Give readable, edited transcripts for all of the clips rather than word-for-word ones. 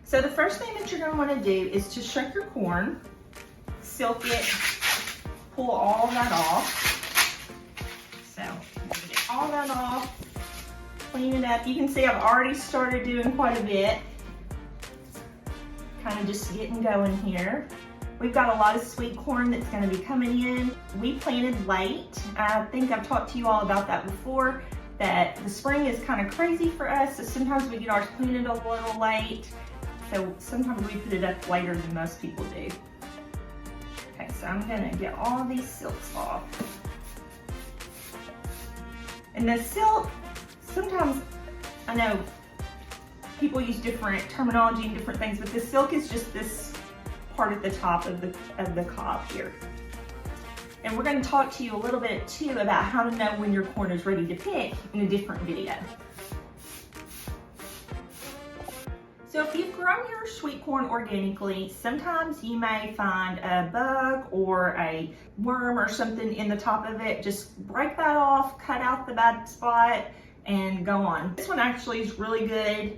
So the first thing that you're gonna wanna do is to shuck your corn, silk it, pull all that off. So get all that off, clean it up. You can see I've already started doing quite a bit. Kind of just getting going here. We've got a lot of sweet corn that's gonna be coming in. We planted late. I think I've talked to you all about that before, that the spring is kind of crazy for us, so sometimes we get ours planted a little late. So sometimes we put it up later than most people do. Okay, so I'm gonna get all these silks off. And the silk, sometimes I know people use different terminology and different things, but the silk is just this part at the top of the cob here. And we're going to talk to you a little bit too about how to know when your corn is ready to pick in a different video. So if you've grown your sweet corn organically, sometimes you may find a bug or a worm or something in the top of it. Just break that off, cut out the bad spot, and go on. This one actually is really good.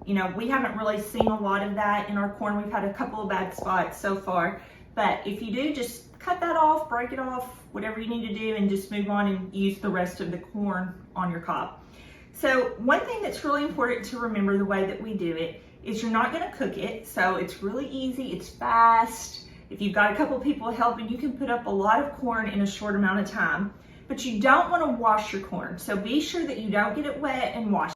You know, we haven't really seen a lot of that in our corn. We've had a couple of bad spots so far, but if you do, just cut that off, break it off, whatever you need to do, and just move on and use the rest of the corn on your cob. So one thing that's really important to remember the way that we do it is you're not gonna cook it. So it's really easy, it's fast. If you've got a couple people helping, you can put up a lot of corn in a short amount of time, but you don't wanna wash your corn. So be sure that you don't get it wet and wash it.